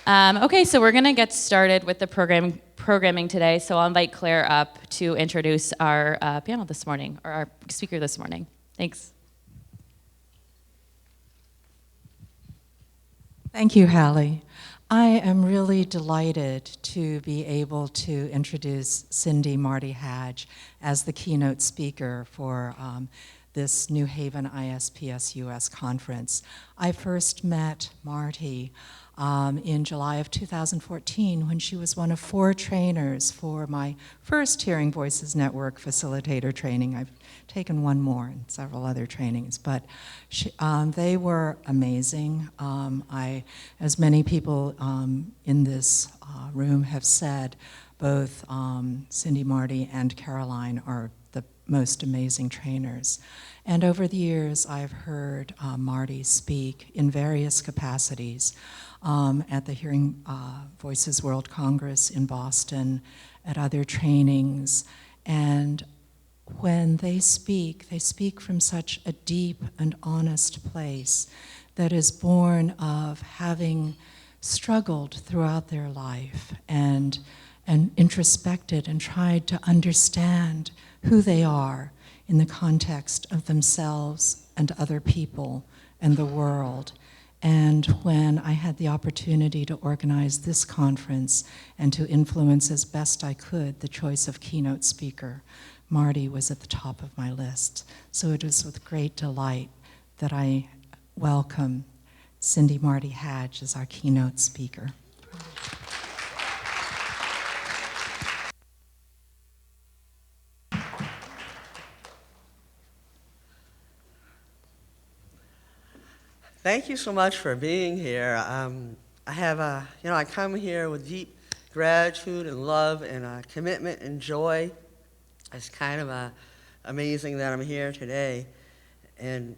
Okay, so we're going to get started with the programming today. So I'll invite Claire up to introduce our panel this morning, or our speaker this morning. Thanks. Thank you, Hallie. I am really delighted to be able to introduce Cindy Marty Hadge as the keynote speaker for this New Haven ISPS-US conference. I first met Marty in July of 2014 when she was one of 4 trainers for my first Hearing Voices Network facilitator training. I've taken one more and several other trainings, but they were amazing. As many people in this room have said, both Cindy, Marty, and Caroline are the most amazing trainers. And over the years, I've heard Marty speak in various capacities at the Hearing Voices World Congress in Boston, at other trainings, and when they speak from such a deep and honest place that is born of having struggled throughout their life and introspected and tried to understand who they are in the context of themselves and other people and the world. And when I had the opportunity to organize this conference and to influence as best I could the choice of keynote speaker, Marty was at the top of my list. So it is with great delight that I welcome Cindy Marty Hadge as our keynote speaker. Thank you so much for being here. I come here with deep gratitude and love and commitment and joy. It's kind of amazing that I'm here today. And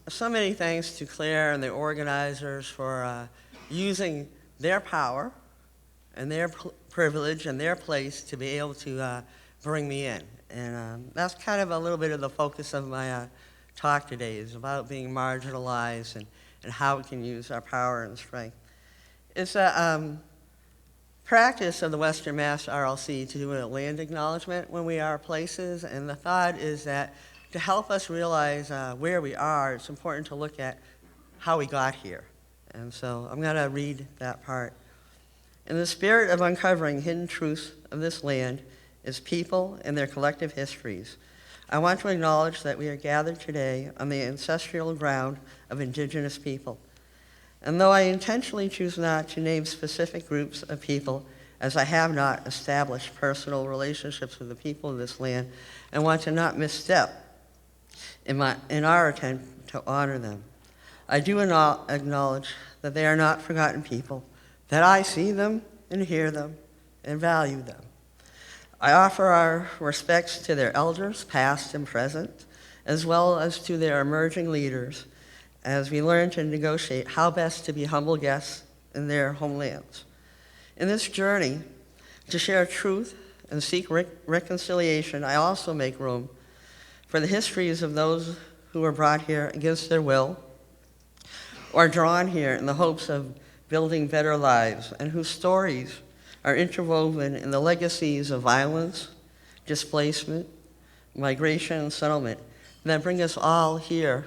so many thanks to Claire and the organizers for using their power and their privilege and their place to be able to bring me in. And that's kind of a little bit of the focus of my talk today, is about being marginalized and how we can use our power and strength. It's a practice of the Western Mass RLC to do a land acknowledgement when we are places, and the thought is that to help us realize where we are, it's important to look at how we got here. And so I'm going to read that part. In the spirit of uncovering hidden truths of this land, its people, and their collective histories, I want to acknowledge that we are gathered today on the ancestral ground of indigenous people. And though I intentionally choose not to name specific groups of people, as I have not established personal relationships with the people of this land, and want to not misstep in our attempt to honor them, I do acknowledge that they are not forgotten people, that I see them and hear them and value them. I offer our respects to their elders, past and present, as well as to their emerging leaders, as we learn to negotiate how best to be humble guests in their homelands. In this journey to share truth and seek reconciliation, I also make room for the histories of those who were brought here against their will, or drawn here in the hopes of building better lives, and whose stories are interwoven in the legacies of violence, displacement, migration, and settlement that bring us all here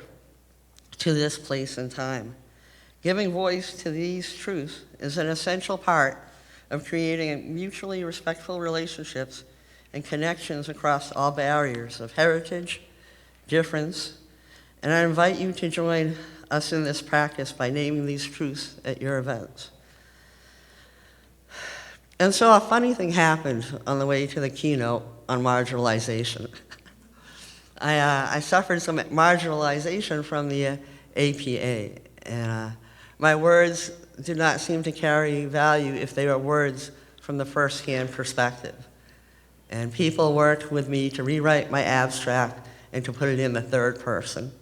to this place and time. Giving voice to these truths is an essential part of creating mutually respectful relationships and connections across all barriers of heritage, difference, and I invite you to join us in this practice by naming these truths at your events. And so a funny thing happened on the way to the keynote on marginalization. I suffered some marginalization from the APA, and my words did not seem to carry value if they were words from the first-hand perspective. And people worked with me to rewrite my abstract and to put it in the third person.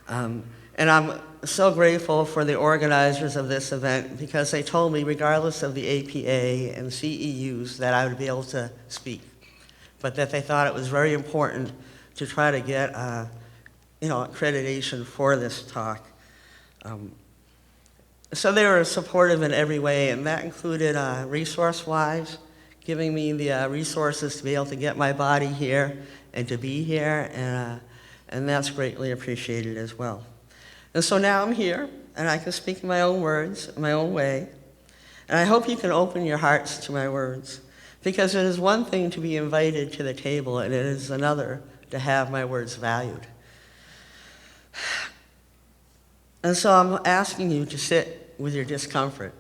And I'm so grateful for the organizers of this event, because they told me, regardless of the APA and CEUs, that I would be able to speak, but that they thought it was very important to try to get accreditation for this talk. So they were supportive in every way, and that included resource-wise, giving me the resources to be able to get my body here and to be here, and that's greatly appreciated as well. And so now I'm here, and I can speak in my own words, in my own way, and I hope you can open your hearts to my words, because it is one thing to be invited to the table, and it is another to have my words valued. And so I'm asking you to sit with your discomfort.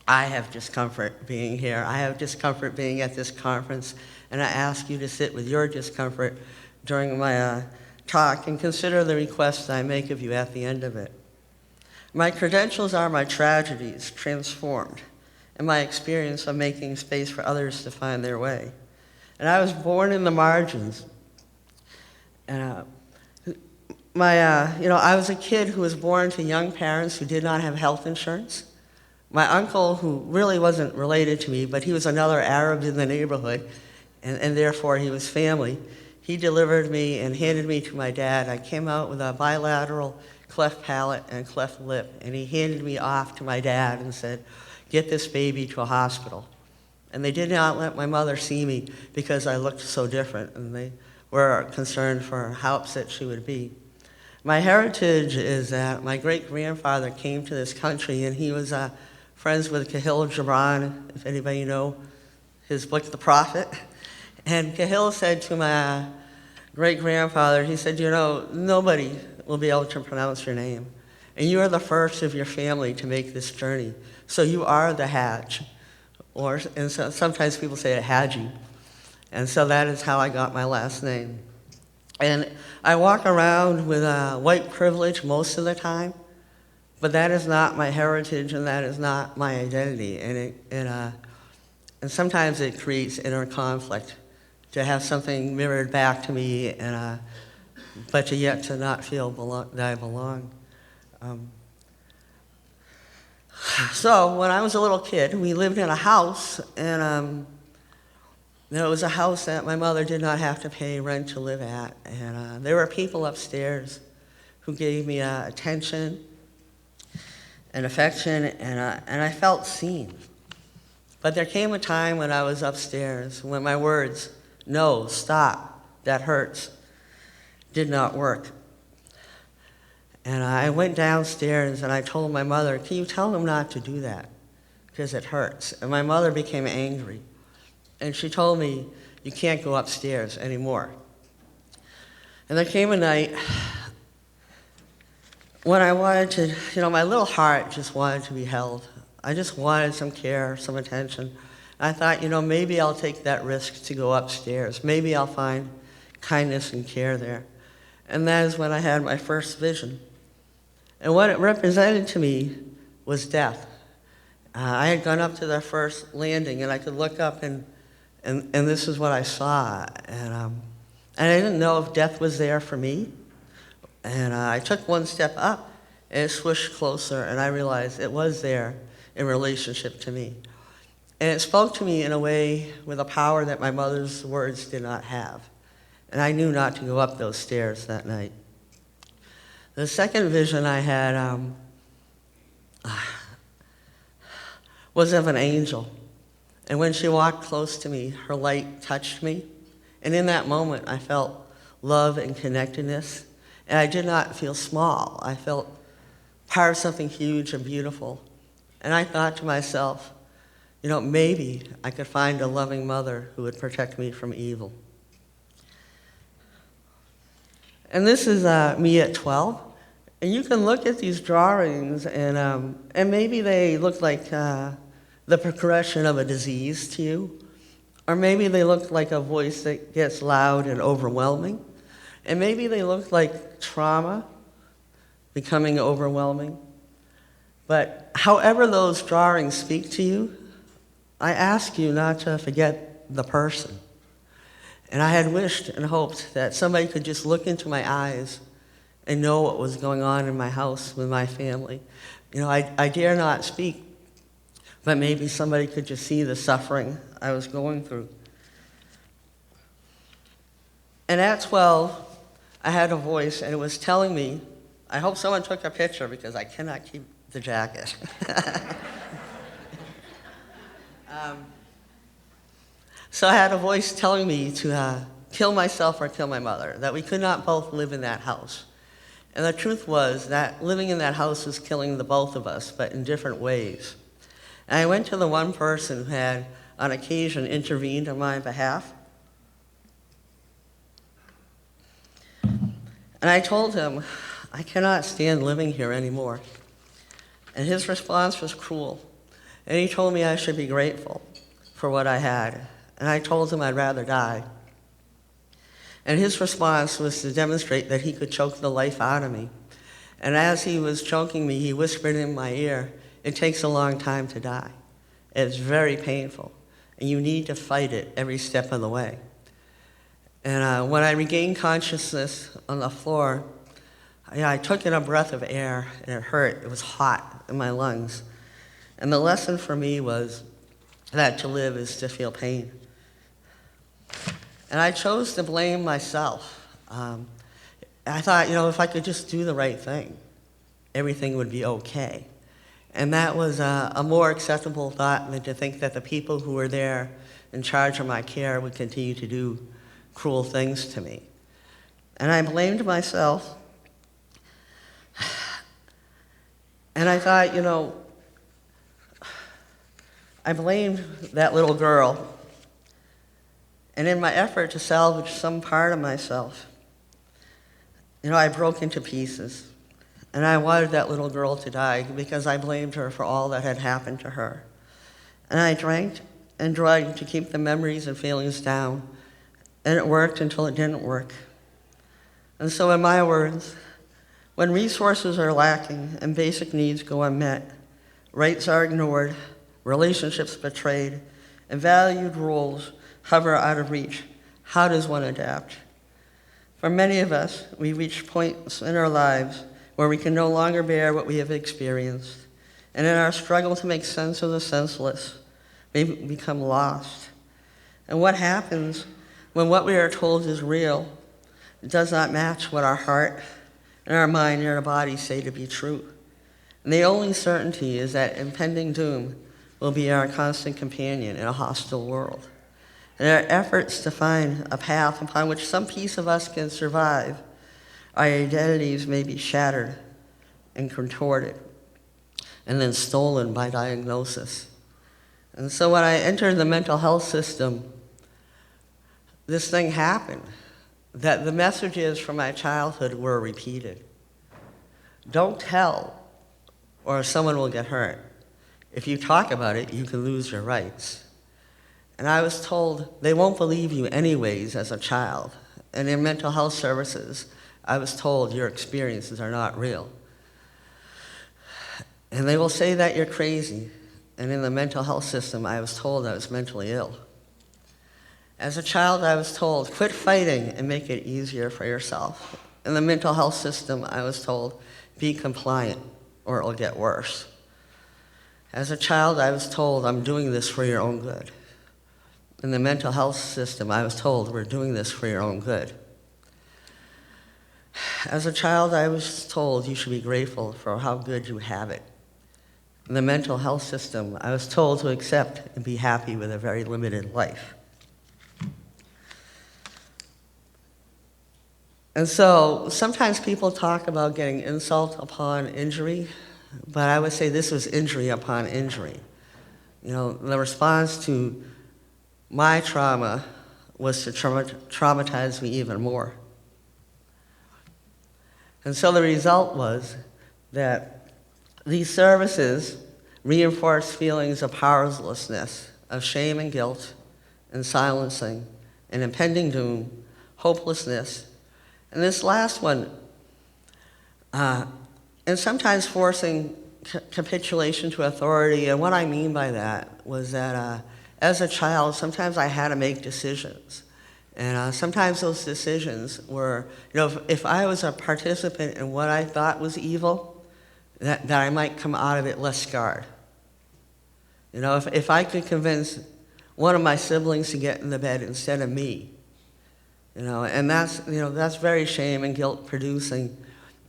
I have discomfort being here. I have discomfort being at this conference, and I ask you to sit with your discomfort during my talk and consider the requests I make of you at the end of it. My credentials are my tragedies transformed, and my experience of making space for others to find their way. And I was born in the margins. And I was a kid who was born to young parents who did not have health insurance. My uncle, who really wasn't related to me, but he was another Arab in the neighborhood, and therefore he was family, he delivered me and handed me to my dad. I came out with a bilateral cleft palate and cleft lip, and he handed me off to my dad and said, "Get this baby to a hospital." And they did not let my mother see me because I looked so different, and they were concerned for how upset she would be. My heritage is that my great-grandfather came to this country, and he was friends with Kahil Gibran, if anybody know his book, The Prophet. And Kahil said to my great-grandfather, he said, nobody will be able to pronounce your name. And you are the first of your family to make this journey. So you are the Hadge. And so sometimes people say it Hadji. And so that is how I got my last name. And I walk around with white privilege most of the time, but that is not my heritage and that is not my identity. And sometimes it creates inner conflict to have something mirrored back to me, but to yet to not feel that I belong. So when I was a little kid, we lived in a house, and it was a house that my mother did not have to pay rent to live at. And there were people upstairs who gave me attention and affection, and I felt seen. But there came a time when I was upstairs when my words, "No, stop, that hurts," did not work. And I went downstairs and I told my mother, "Can you tell them not to do that? Because it hurts." And my mother became angry. And she told me, "You can't go upstairs anymore." And there came a night when I wanted to, my little heart just wanted to be held. I just wanted some care, some attention. I thought, maybe I'll take that risk to go upstairs. Maybe I'll find kindness and care there. And that is when I had my first vision. And what it represented to me was death. I had gone up to the first landing, and I could look up, and this is what I saw. And I didn't know if death was there for me. And I took one step up, and it swished closer, and I realized it was there in relationship to me. And it spoke to me in a way with a power that my mother's words did not have. And I knew not to go up those stairs that night. The second vision I had was of an angel. And when she walked close to me, her light touched me. And in that moment, I felt love and connectedness. And I did not feel small. I felt part of something huge and beautiful. And I thought to myself, maybe I could find a loving mother who would protect me from evil. And this is me at 12. And you can look at these drawings, and maybe they look like the progression of a disease to you. Or maybe they look like a voice that gets loud and overwhelming. And maybe they look like trauma becoming overwhelming. But however those drawings speak to you, I ask you not to forget the person. And I had wished and hoped that somebody could just look into my eyes and know what was going on in my house with my family. I dare not speak, but maybe somebody could just see the suffering I was going through. And at 12, I had a voice, and it was telling me, I hope someone took a picture because I cannot keep the jacket. So I had a voice telling me to kill myself or kill my mother, that we could not both live in that house. And the truth was that living in that house was killing the both of us, but in different ways. And I went to the one person who had, on occasion, intervened on my behalf. And I told him, I cannot stand living here anymore. And his response was cruel. And he told me I should be grateful for what I had. And I told him I'd rather die. And his response was to demonstrate that he could choke the life out of me. And as he was choking me, he whispered in my ear, it takes a long time to die. It's very painful. And you need to fight it every step of the way. And when I regained consciousness on the floor, I took in a breath of air, and it hurt. It was hot in my lungs. And the lesson for me was that to live is to feel pain. And I chose to blame myself. I thought, if I could just do the right thing, everything would be okay. And that was a more acceptable thought than to think that the people who were there in charge of my care would continue to do cruel things to me. And I blamed myself. And I thought, I blamed that little girl. And in my effort to salvage some part of myself, I broke into pieces. And I wanted that little girl to die because I blamed her for all that had happened to her. And I drank and drugged to keep the memories and feelings down. And it worked until it didn't work. And so in my words, when resources are lacking and basic needs go unmet, rights are ignored, relationships betrayed, and valued roles hover out of reach, how does one adapt? For many of us, we reach points in our lives where we can no longer bear what we have experienced, and in our struggle to make sense of the senseless, we become lost. And what happens when what we are told is real does not match what our heart and our mind and our body say to be true? And the only certainty is that impending doom will be our constant companion in a hostile world. And our efforts to find a path upon which some piece of us can survive, our identities may be shattered and contorted and then stolen by diagnosis. And so when I entered the mental health system, this thing happened, that the messages from my childhood were repeated. Don't tell, or someone will get hurt. If you talk about it, you can lose your rights. And I was told, they won't believe you anyways as a child. And in mental health services, I was told your experiences are not real. And they will say that you're crazy. And in the mental health system, I was told I was mentally ill. As a child, I was told, quit fighting and make it easier for yourself. In the mental health system, I was told, be compliant or it'll get worse. As a child, I was told, I'm doing this for your own good. In the mental health system, I was told, we're doing this for your own good. As a child, I was told you should be grateful for how good you have it. In the mental health system, I was told to accept and be happy with a very limited life. And so sometimes people talk about getting insult upon injury, but I would say this was injury upon injury. The response to my trauma was to traumatize me even more. And so the result was that these services reinforced feelings of powerlessness, of shame and guilt, and silencing, and impending doom, hopelessness, and this last one, and sometimes forcing capitulation to authority. And what I mean by that was that as a child, sometimes I had to make decisions. And sometimes those decisions were, if I was a participant in what I thought was evil, that I might come out of it less scarred. If I could convince one of my siblings to get in the bed instead of me, and that's very shame and guilt producing,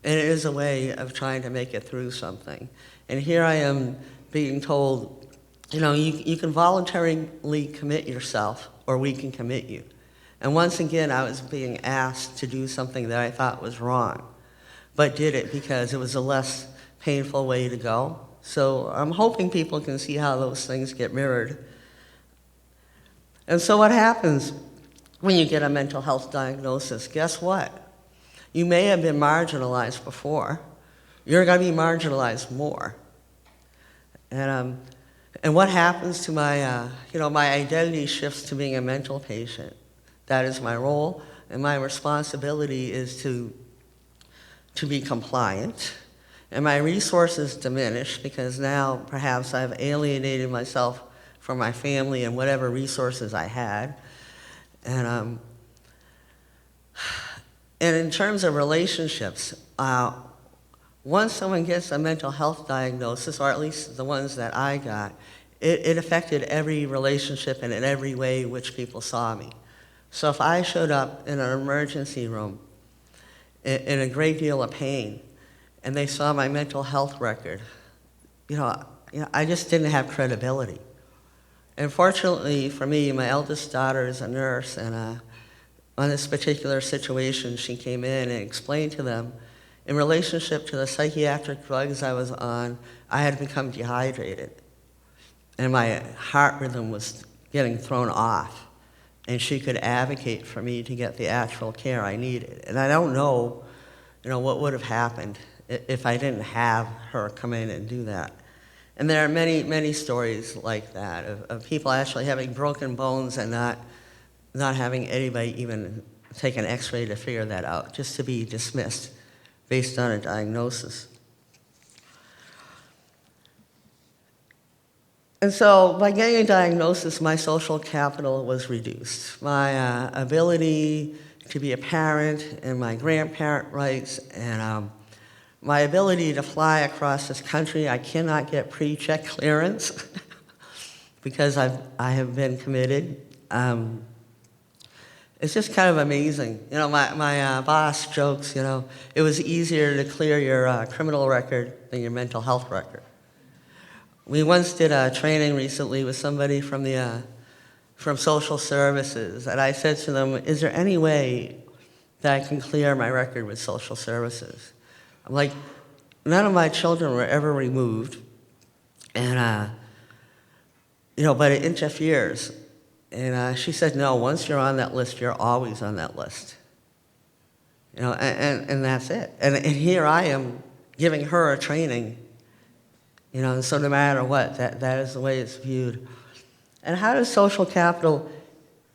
and it is a way of trying to make it through something. And here I am being told, you can voluntarily commit yourself, or we can commit you. And once again, I was being asked to do something that I thought was wrong, but did it because it was a less painful way to go. So I'm hoping people can see how those things get mirrored. And so what happens when you get a mental health diagnosis? Guess what? You may have been marginalized before. You're going to be marginalized more. And what happens to my, my identity shifts to being a mental patient. That is my role, and my responsibility is to be compliant. And my resources diminish because now perhaps I've alienated myself from my family and whatever resources I had. And in terms of relationships, once someone gets a mental health diagnosis, or at least the ones that I got, it affected every relationship and in every way which people saw me. So if I showed up in an emergency room in a great deal of pain, and they saw my mental health record, I just didn't have credibility. And fortunately for me, my eldest daughter is a nurse, and on this particular situation, she came in and explained to them, in relationship to the psychiatric drugs I was on, I had become dehydrated, and my heart rhythm was getting thrown off, and she could advocate for me to get the actual care I needed. And I don't know, what would have happened if I didn't have her come in and do that. And there are many, many stories like that of people actually having broken bones and not having anybody even take an x-ray to figure that out, just to be dismissed based on a diagnosis. And so by getting a diagnosis, my social capital was reduced. My ability to be a parent and my grandparent rights and my ability to fly across this country, I cannot get pre-check clearance because I have been committed. It's just kind of amazing. My boss jokes, it was easier to clear your criminal record than your mental health record. We once did a training recently with somebody from social services, and I said to them, is there any way that I can clear my record with social services? I'm like, none of my children were ever removed, and, but it interferes. And she said, no, once you're on that list, you're always on that list. And that's it. And here I am giving her a training, so no matter what, that is the way it's viewed. And how does social capital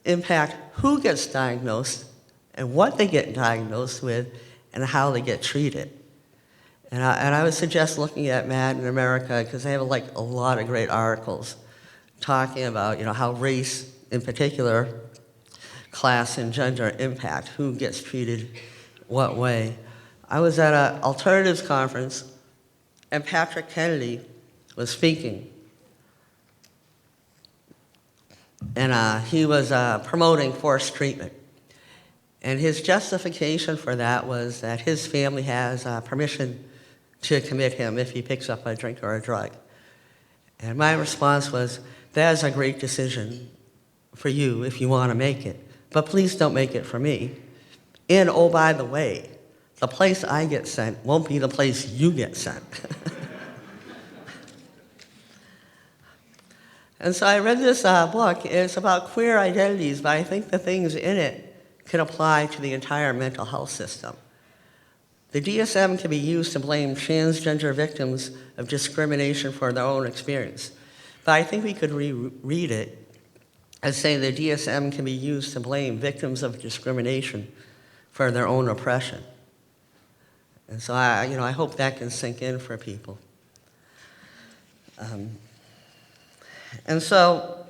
impact who gets diagnosed and what they get diagnosed with and how they get treated? And I would suggest looking at Mad in America because they have a lot of great articles talking about how race in particular, class and gender impact, who gets treated what way. I was at an alternatives conference and Patrick Kennedy was speaking. And he was promoting forced treatment. And his justification for that was that his family has permission to commit him if he picks up a drink or a drug. And my response was, that is a great decision for you if you want to make it, but please don't make it for me. And oh, by the way, the place I get sent won't be the place you get sent. And so I read this book. It's about queer identities, but I think the things in it can apply to the entire mental health system. The DSM can be used to blame transgender victims of discrimination for their own experience. But I think we could reread it as saying the DSM can be used to blame victims of discrimination for their own oppression. And so I hope that can sink in for people. And so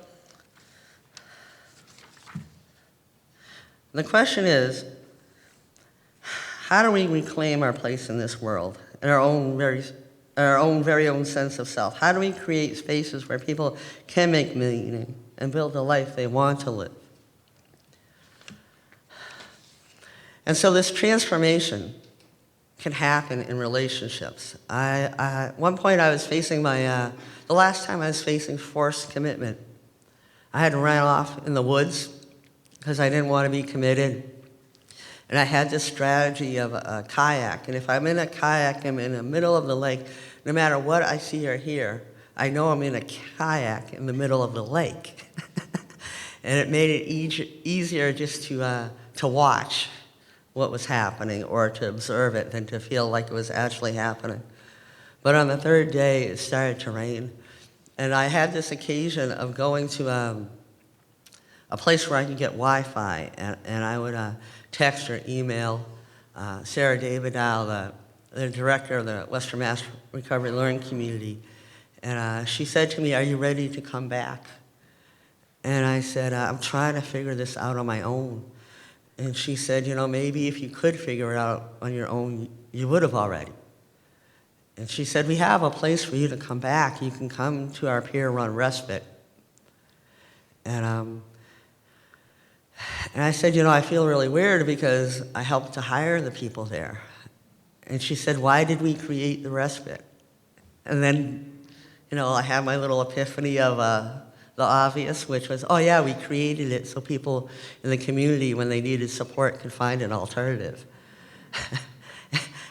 the question is, how do we reclaim our place in this world, in our own very own sense of self? How do we create spaces where people can make meaning and build the life they want to live? And so this transformation can happen in relationships. At one point I was facing the last time I was facing forced commitment. I had ran off in the woods because I didn't want to be committed. And I had this strategy of a kayak. And if I'm in a kayak, I'm in the middle of the lake, no matter what I see or hear, I know I'm in a kayak in the middle of the lake. And it made it easier just to watch what was happening or to observe it than to feel like it was actually happening. But on the third day, it started to rain. And I had this occasion of going to a place where I could get Wi-Fi, and I would text or email Sarah Davidow, the director of the Western Mass Recovery Learning Community. And she said to me, "Are you ready to come back?" And I said, "I'm trying to figure this out on my own." And she said, "Maybe if you could figure it out on your own, you would have already." And she said, "We have a place for you to come back. You can come to our peer-run respite." And I said, I feel really weird because I helped to hire the people there. And she said, "Why did we create the respite?" And then, I had my little epiphany of the obvious, which was, oh yeah, we created it so people in the community, when they needed support, could find an alternative.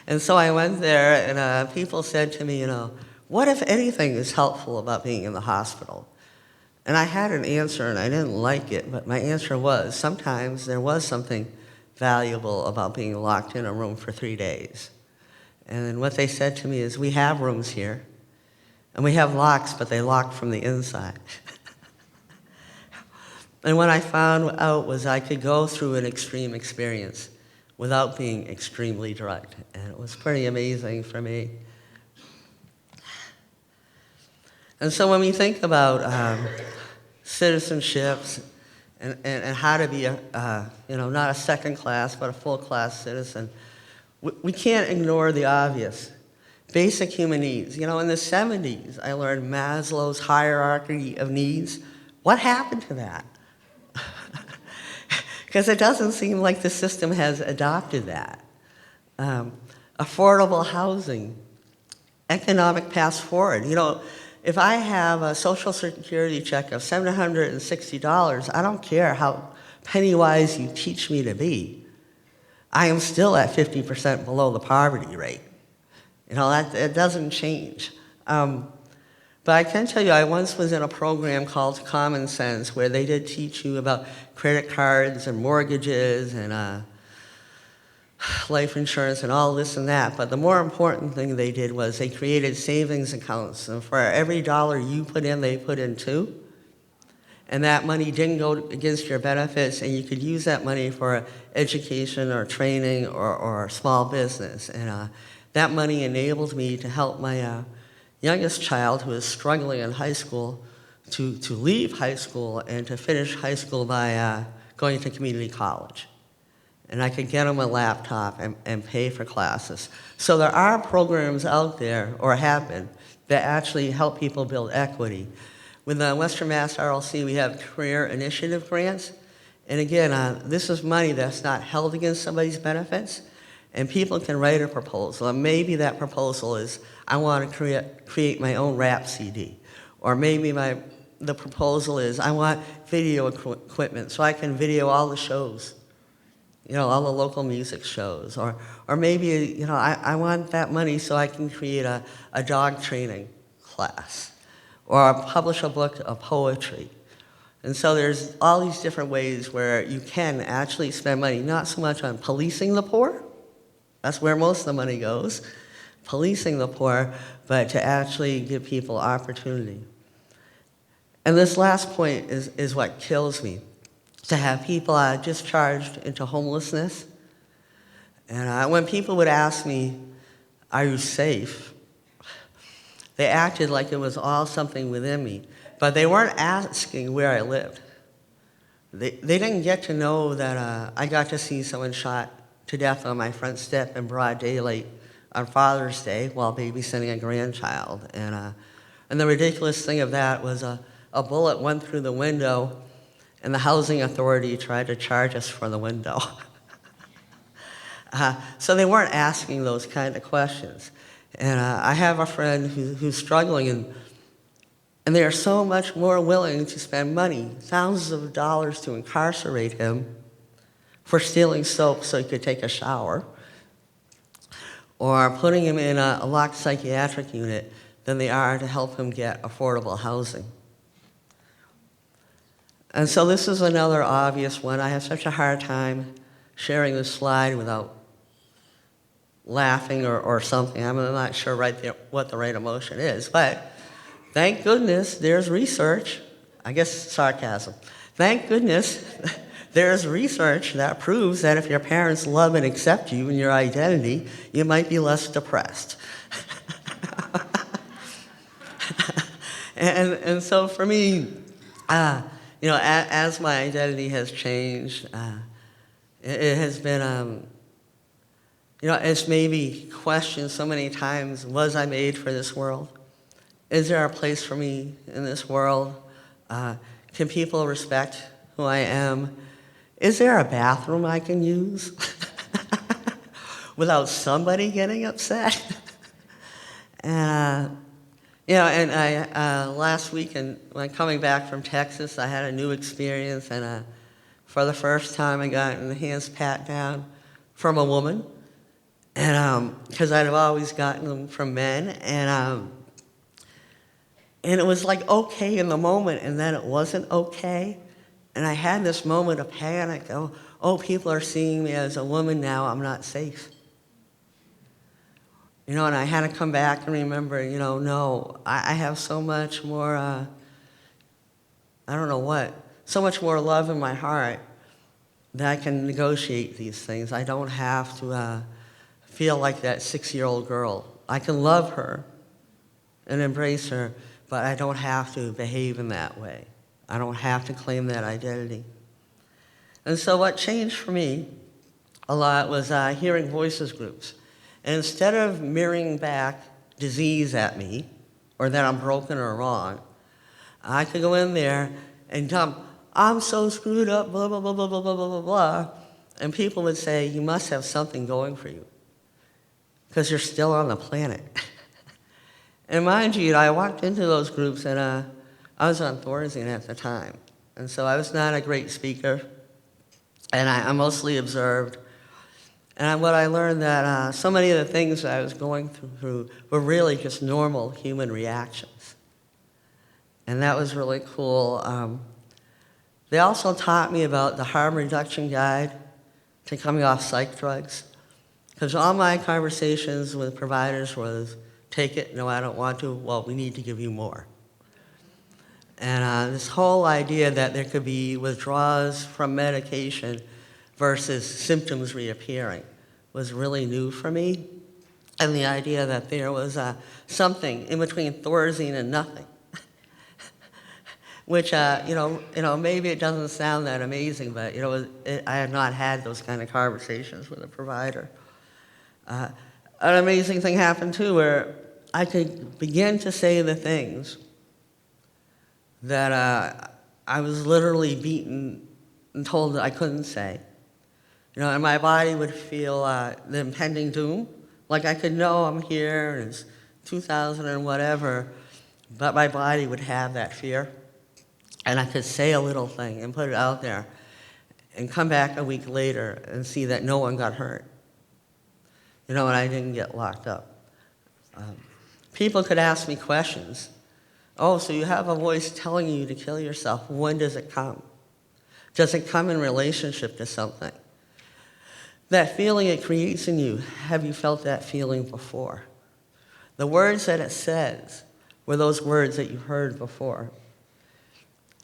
And so I went there, and people said to me, what if anything is helpful about being in the hospital? And I had an answer, and I didn't like it, but my answer was, sometimes there was something valuable about being locked in a room for 3 days. And then what they said to me is, we have rooms here, and we have locks, but they lock from the inside. And what I found out was I could go through an extreme experience without being extremely drugged, and it was pretty amazing for me. And so when we think about citizenships and how to be not a second class, but a full class citizen, we can't ignore the obvious. Basic human needs. In the 70s, I learned Maslow's hierarchy of needs. What happened to that? Because it doesn't seem like the system has adopted that. Affordable housing, economic paths forward. If I have a Social Security check of $760, I don't care how penny-wise you teach me to be. I am still at 50% below the poverty rate. That doesn't change. But I can tell you, I once was in a program called Common Sense, where they did teach you about credit cards and mortgages and life insurance and all this and that. But the more important thing they did was they created savings accounts. And for every dollar you put in, they put in $2. And that money didn't go against your benefits, and you could use that money for education or training or small business. And that money enabled me to help my youngest child, who is struggling in high school, to leave high school and to finish high school by going to community college. And I could get him a laptop and pay for classes. So there are programs out there, or have been, that actually help people build equity. With the Western Mass RLC, we have career initiative grants. And again, this is money that's not held against somebody's benefits. And people can write a proposal, and maybe that proposal is, I want to create my own rap CD. Or maybe the proposal is, I want video equipment so I can video all the shows, all the local music shows. Or maybe, I want that money so I can create a dog training class. Or publish a book of poetry. And so there's all these different ways where you can actually spend money, not so much on policing the poor, that's where most of the money goes, policing the poor, but to actually give people opportunity. And this last point is what kills me, to have people discharged into homelessness. And when people would ask me, are you safe? They acted like it was all something within me, but they weren't asking where I lived. They didn't get to know that I got to see someone shot to death on my front step in broad daylight on Father's Day while babysitting a grandchild. And the ridiculous thing of that was a bullet went through the window, and the housing authority tried to charge us for the window. So they weren't asking those kind of questions. And I have a friend who's struggling, and they are so much more willing to spend money, thousands of dollars, to incarcerate him for stealing soap so he could take a shower, or putting him in a locked psychiatric unit, than they are to help him get affordable housing. And so this is another obvious one. I have such a hard time sharing this slide without laughing or something. I'm not sure right there what the right emotion is, but thank goodness there's research, I guess sarcasm. Thank goodness there's research that proves that if your parents love and accept you and your identity, you might be less depressed. and so for me, as my identity has changed, it has been, it's maybe questioned so many times, was I made for this world? Is there a place for me in this world? Can people respect who I am? Is there a bathroom I can use without somebody getting upset? And last weekend, when coming back from Texas, I had a new experience, and for the first time, I got an enhanced pat down from a woman, and because I'd always gotten them from men, and it was like okay in the moment, and then it wasn't okay, and I had this moment of panic. Oh, people are seeing me as a woman now. I'm not safe. And I had to come back and remember, no, I have so much more, so much more love in my heart that I can negotiate these things. I don't have to feel like that 6-year-old girl. I can love her and embrace her, but I don't have to behave in that way. I don't have to claim that identity. And so what changed for me a lot was hearing voices groups. And instead of mirroring back disease at me, or that I'm broken or wrong, I could go in there and dump, I'm so screwed up, blah, blah, blah, blah, blah, blah, blah, blah, blah. And people would say, you must have something going for you, because you're still on the planet. And mind you, I walked into those groups, and I was on Thorazine at the time. And so I was not a great speaker, and I mostly observed. And what I learned that so many of the things that I was going through were really just normal human reactions. And that was really cool. They also taught me about the harm reduction guide to coming off psych drugs. Because all my conversations with providers was, take it, no, I don't want to, well, we need to give you more. And this whole idea that there could be withdrawals from medication versus symptoms reappearing was really new for me. And the idea that there was something in between Thorazine and nothing, which, maybe it doesn't sound that amazing, but, I have not had those kind of conversations with a provider. An amazing thing happened, too, where I could begin to say the things that I was literally beaten and told that I couldn't say. And my body would feel the impending doom. Like I could know I'm here, and it's 2000 and whatever, but my body would have that fear. And I could say a little thing and put it out there and come back a week later and see that no one got hurt. And I didn't get locked up. People could ask me questions. Oh, so you have a voice telling you to kill yourself. When does it come? Does it come in relationship to something? That feeling it creates in you, have you felt that feeling before? The words that it says were those words that you heard before.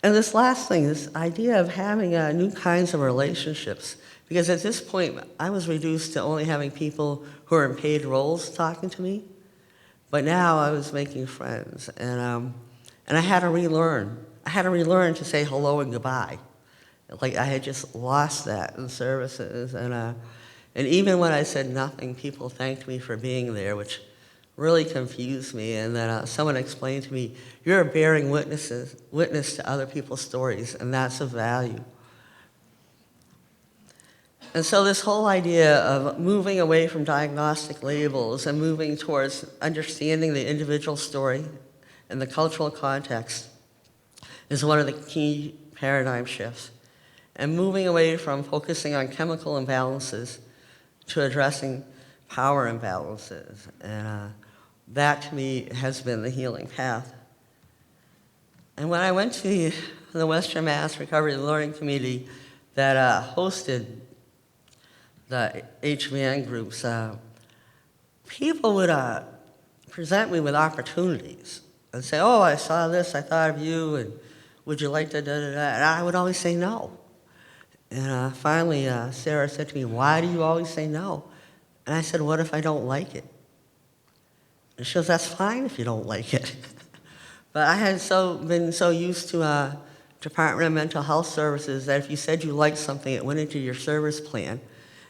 And this last thing, this idea of having new kinds of relationships, because at this point, I was reduced to only having people who are in paid roles talking to me, but now I was making friends, and I had to relearn. I had to relearn to say hello and goodbye. Like I had just lost that in services, and even when I said nothing, people thanked me for being there, which really confused me. And then someone explained to me, "You're a bearing witness to other people's stories, and that's of value." And so this whole idea of moving away from diagnostic labels and moving towards understanding the individual story and the cultural context is one of the key paradigm shifts. And moving away from focusing on chemical imbalances to addressing power imbalances. And that, to me, has been the healing path. And when I went to the Western Mass Recovery and Learning Community that hosted the HVN groups, people would present me with opportunities and say, oh, I saw this, I thought of you, and would you like to da-da-da? And I would always say no. And finally, Sarah said to me, why do you always say no? And I said, what if I don't like it? And she goes, that's fine if you don't like it. But I had been so used to Department of Mental Health Services that if you said you liked something, it went into your service plan,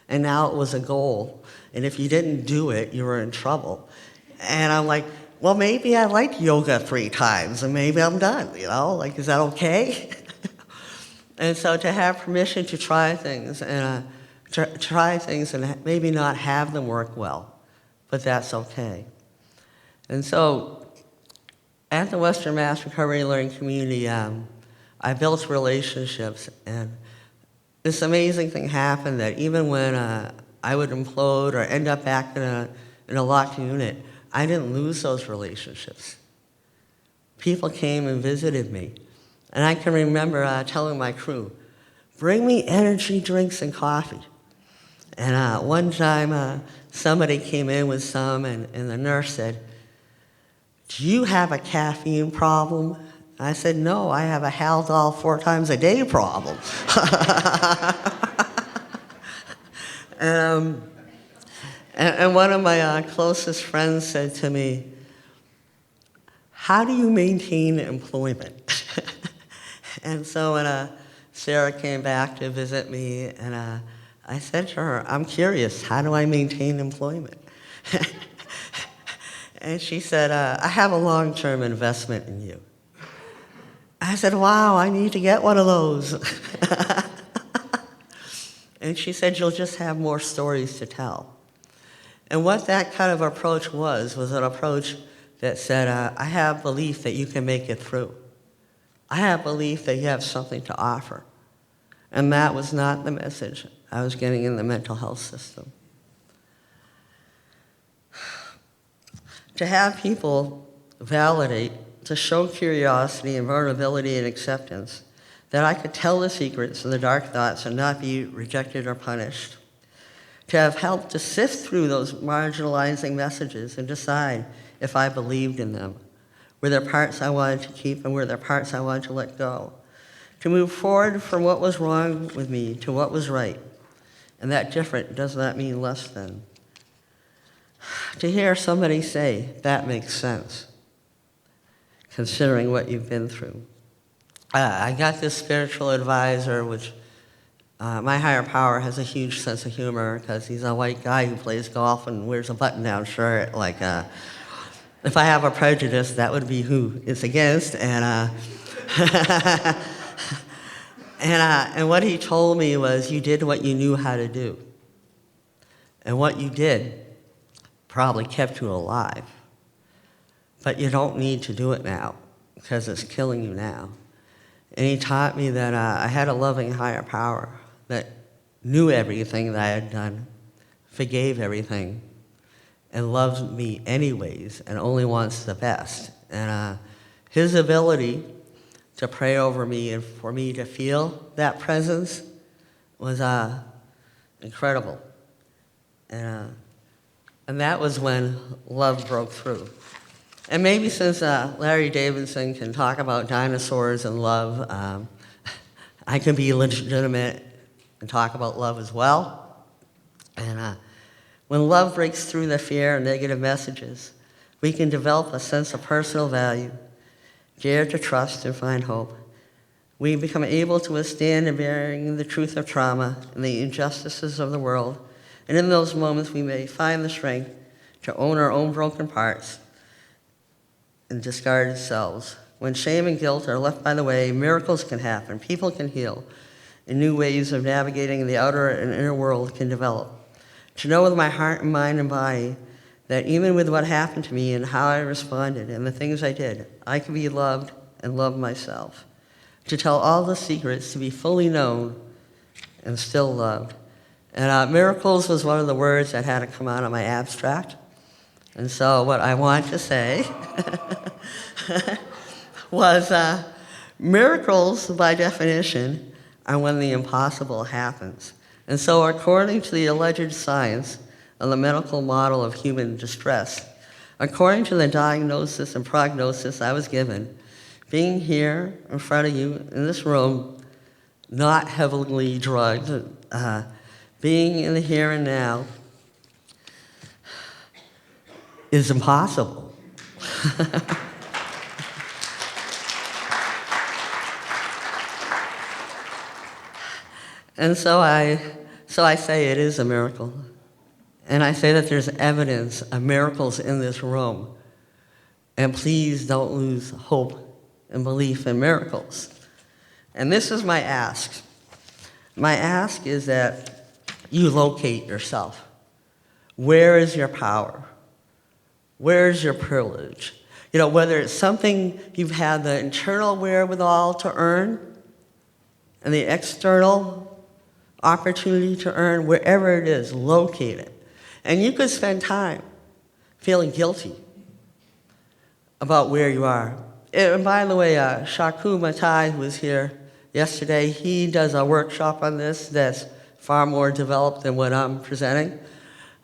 and now it was a goal. And if you didn't do it, you were in trouble. And I'm like, well, maybe I like yoga 3 times, and maybe I'm done, Like, is that okay? And so to have permission to try things, and maybe not have them work well, but that's okay. And so at the Western Mass Recovery and Learning Community, I built relationships, and this amazing thing happened that even when I would implode or end up back in a locked unit, I didn't lose those relationships. People came and visited me. And I can remember telling my crew, bring me energy drinks and coffee. And one time, somebody came in with some, and the nurse said, do you have a caffeine problem? I said, no, I have a Haldol 4 times a day problem. And one of my closest friends said to me, how do you maintain employment? And so when Sarah came back to visit me, and I said to her, I'm curious, how do I maintain employment? And she said, I have a long-term investment in you. I said, wow, I need to get one of those. And she said, you'll just have more stories to tell. And what that kind of approach was an approach that said, I have belief that you can make it through. I have belief that you have something to offer. And that was not the message I was getting in the mental health system. To have people validate, to show curiosity and vulnerability and acceptance, that I could tell the secrets and the dark thoughts and not be rejected or punished. To have helped to sift through those marginalizing messages and decide if I believed in them. Were there parts I wanted to keep, and were there parts I wanted to let go? To move forward from what was wrong with me to what was right. And that different does not mean less than. To hear somebody say, that makes sense, considering what you've been through. I got this spiritual advisor, which my higher power has a huge sense of humor because he's a white guy who plays golf and wears a button-down shirt. Like, if I have a prejudice, that would be who it's against. And and what he told me was, you did what you knew how to do. And what you did probably kept you alive. But you don't need to do it now because it's killing you now. And he taught me that I had a loving higher power that knew everything that I had done, forgave everything, and loves me anyways, and only wants the best. And his ability to pray over me and for me to feel that presence was incredible. And that was when love broke through. And maybe since Larry Davidson can talk about dinosaurs and love, I can be legitimate and talk about love as well. And when love breaks through the fear and negative messages, we can develop a sense of personal value, dare to trust and find hope. We become able to withstand and bearing the truth of trauma and the injustices of the world. And in those moments, we may find the strength to own our own broken parts and discarded selves. When shame and guilt are left by the way, miracles can happen, people can heal, and new ways of navigating the outer and inner world can develop. To know with my heart and mind and body that even with what happened to me and how I responded and the things I did, I can be loved and love myself. To tell all the secrets, to be fully known and still loved. And miracles was one of the words that had to come out of my abstract. And so what I want to say was miracles, by definition, are when the impossible happens. And so according to the alleged science of the medical model of human distress, according to the diagnosis and prognosis I was given, being here in front of you in this room, not heavily drugged, being in the here and now is impossible. And so I say it is a miracle. And I say that there's evidence of miracles in this room. And please don't lose hope and belief in miracles. And this is my ask. My ask is that you locate yourself. Where is your power? Where is your privilege? You know, whether it's something you've had the internal wherewithal to earn and the external opportunity to earn, wherever it is, locate it. And you could spend time feeling guilty about where you are. And by the way, Shaku Matai, who was here yesterday, he does a workshop on this that's far more developed than what I'm presenting.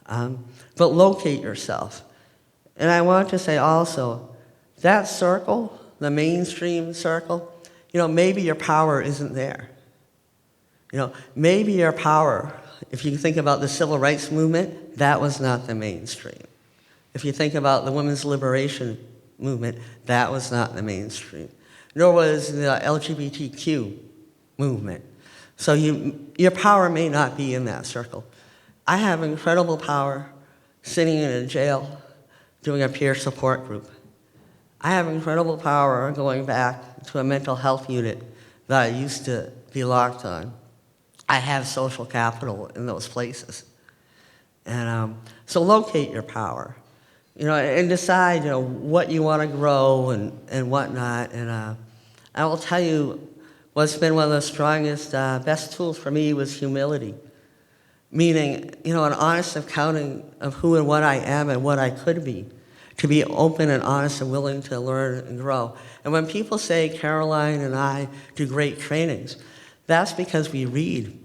But locate yourself. And I want to say also, that circle, the mainstream circle, you know, maybe your power isn't there. You know, maybe your power, if you think about the civil rights movement, that was not the mainstream. If you think about the women's liberation movement, that was not the mainstream. Nor was the LGBTQ movement. So your power may not be in that circle. I have incredible power sitting in a jail doing a peer support group. I have incredible power going back to a mental health unit that I used to be locked on. I have social capital in those places. And so locate your power, you know, and decide, you know, what you want to grow and whatnot. And I will tell you, what's been one of the strongest, best tools for me was humility. Meaning, you know, an honest accounting of who and what I am and what I could be. To be open and honest and willing to learn and grow. And when people say Caroline and I do great trainings, that's because we read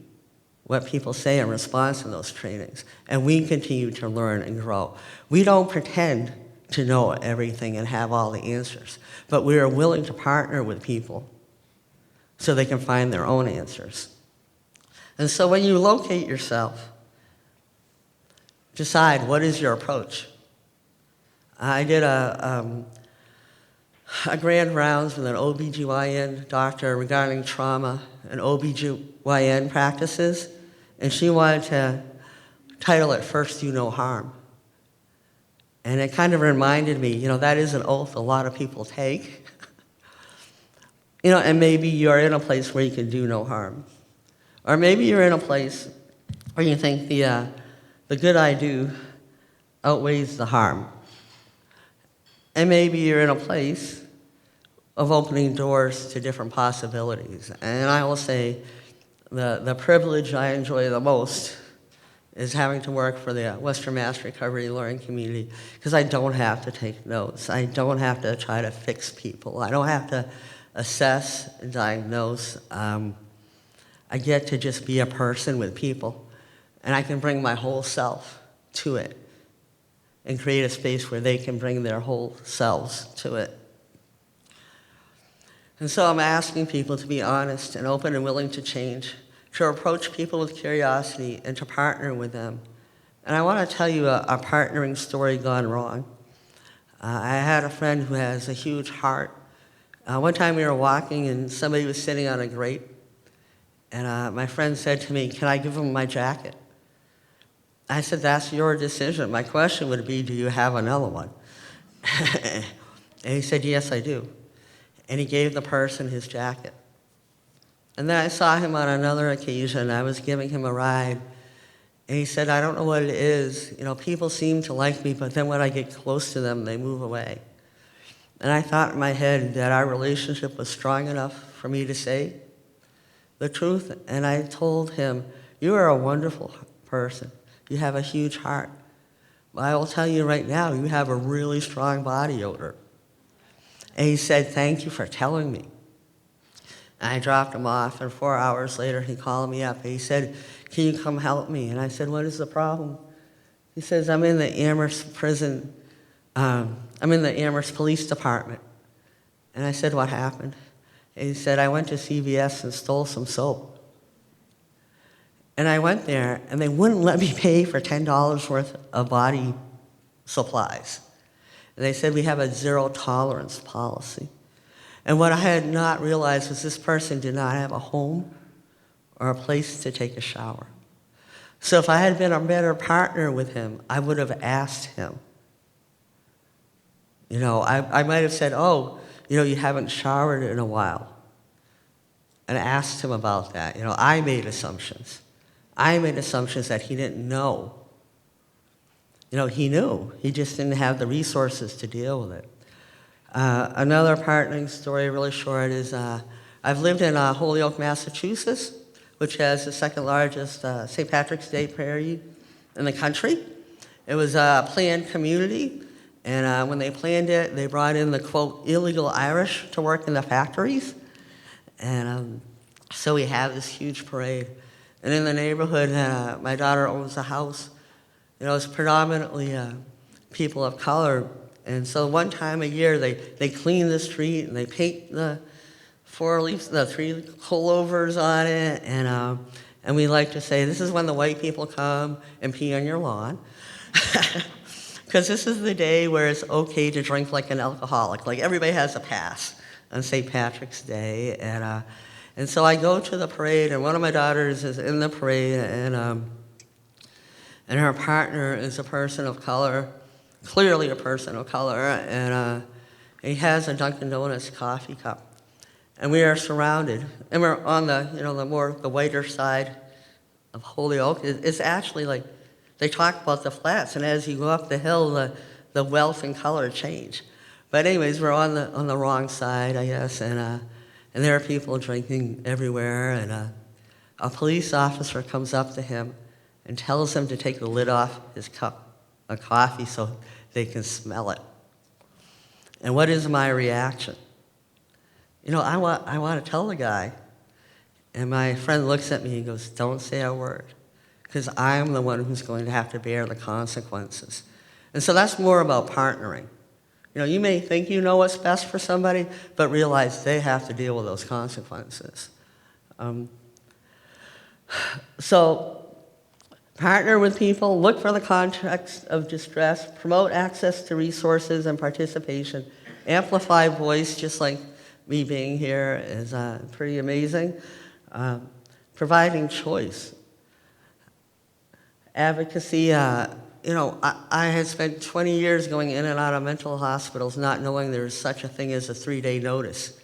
what people say in response to those trainings. And we continue to learn and grow. We don't pretend to know everything and have all the answers, but we are willing to partner with people so they can find their own answers. And so when you locate yourself, decide what is your approach. I did a grand rounds with an OBGYN doctor regarding trauma and OBGYN practices, and she wanted to title it First Do No Harm. And it kind of reminded me, you know, that is an oath a lot of people take. You know, and maybe you're in a place where you can do no harm. Or maybe you're in a place where you think the good I do outweighs the harm. And maybe you're in a place of opening doors to different possibilities. And I will say the privilege I enjoy the most is having to work for the Western Mass Recovery Learning Community, because I don't have to take notes. I don't have to try to fix people. I don't have to assess and diagnose. I get to just be a person with people, and I can bring my whole self to it and create a space where they can bring their whole selves to it. And so I'm asking people to be honest and open and willing to change, to approach people with curiosity and to partner with them. And I want to tell you a partnering story gone wrong. I had a friend who has a huge heart. One time we were walking and somebody was sitting on a grate, and my friend said to me, "Can I give him my jacket?" I said, "That's your decision. My question would be, do you have another one?" And he said, "Yes, I do." And he gave the person his jacket. And then I saw him on another occasion. I was giving him a ride. And he said, I don't know what it is. You know, people seem to like me, but then when I get close to them, they move away. And I thought in my head that our relationship was strong enough for me to say the truth. And I told him, you are a wonderful person. You have a huge heart. But I will tell you right now, you have a really strong body odor. And he said, thank you for telling me. And I dropped him off, and 4 hours later, he called me up. And he said, can you come help me? And I said, what is the problem? He says, I'm in the Amherst prison. I'm in the Amherst Police Department. And I said, what happened? And he said, I went to CVS and stole some soap. And I went there, and they wouldn't let me pay for $10 worth of body supplies. And they said, we have a zero tolerance policy. And what I had not realized was this person did not have a home or a place to take a shower. So if I had been a better partner with him, I would have asked him. You know, I might have said, oh, you know, you haven't showered in a while. And asked him about that. You know, I made assumptions. I made assumptions that he didn't know. You know, he knew. He just didn't have the resources to deal with it. Another partnering story, really short, is I've lived in Holyoke, Massachusetts, which has the second largest St. Patrick's Day parade in the country. It was a planned community, and when they planned it, they brought in the, quote, illegal Irish to work in the factories. And so we have this huge parade. And in the neighborhood, my daughter owns a house. You know, it's predominantly people of color. And so one time a year, they clean the street and they paint the three pullovers on it. And we like to say, this is when the white people come and pee on your lawn. Because this is the day where it's okay to drink like an alcoholic. Like everybody has a pass on St. Patrick's Day. And so I go to the parade, and one of my daughters is in the parade, and her partner is a person of color, clearly a person of color, and he has a Dunkin' Donuts coffee cup. And we are surrounded, and we're on the whiter side of Holyoke. It's actually like, they talk about the flats, and as you go up the hill, the wealth and color change. But anyways, we're on the wrong side, I guess, and there are people drinking everywhere, and a police officer comes up to him and tells him to take the lid off his cup of coffee so they can smell it. And what is my reaction? You know, I want to tell the guy, and my friend looks at me and goes, don't say a word, because I'm the one who's going to have to bear the consequences. And so that's more about partnering. You know, you may think you know what's best for somebody, but realize they have to deal with those consequences. So partner with people, look for the context of distress, promote access to resources and participation, amplify voice, just like me being here is pretty amazing. Providing choice. Advocacy, you know, I had spent 20 years going in and out of mental hospitals not knowing there was such a thing as a 3-day notice.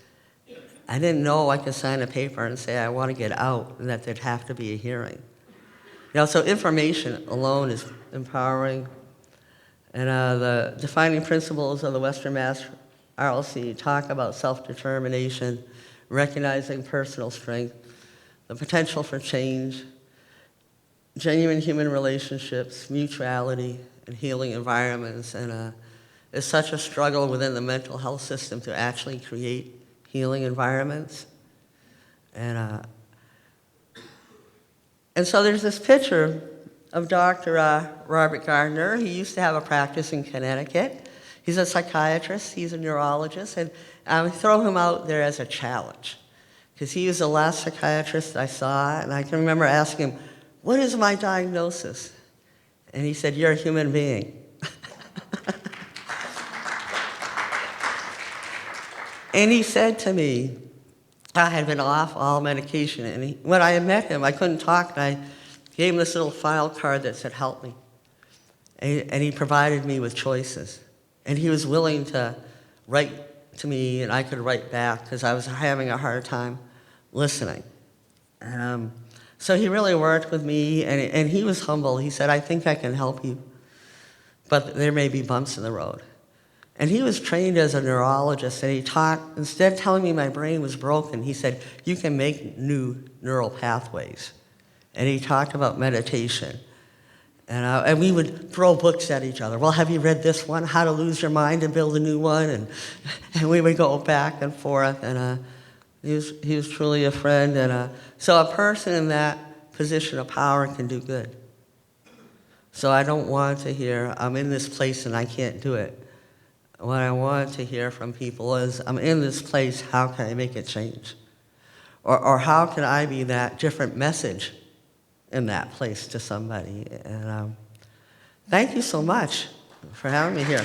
I didn't know I could sign a paper and say I want to get out and that there'd have to be a hearing. You know, so information alone is empowering. And the defining principles of the Western Mass RLC talk about self-determination, recognizing personal strength, the potential for change, genuine human relationships, mutuality, and healing environments. And it's such a struggle within the mental health system to actually create healing environments. And so there's this picture of Dr. Robert Gardner. He used to have a practice in Connecticut. He's a psychiatrist, he's a neurologist, and I throw him out there as a challenge, because he was the last psychiatrist I saw, and I can remember asking him, what is my diagnosis? And he said, you're a human being. And he said to me, I had been off all medication, and when I had met him, I couldn't talk, and I gave him this little file card that said, help me. And he provided me with choices. And he was willing to write to me, and I could write back, because I was having a hard time listening. So he really worked with me, and he was humble. He said, I think I can help you, but there may be bumps in the road. And he was trained as a neurologist, and he taught, instead of telling me my brain was broken, he said, you can make new neural pathways. And he talked about meditation. And we would throw books at each other. Well, have you read this one, How to Lose Your Mind and Build a New One? And we would go back and forth. And he was truly a friend. And so a person in that position of power can do good. So I don't want to hear, I'm in this place and I can't do it. What I want to hear from people is, I'm in this place, how can I make it change? Or how can I be that different message in that place to somebody? And thank you so much for having me here.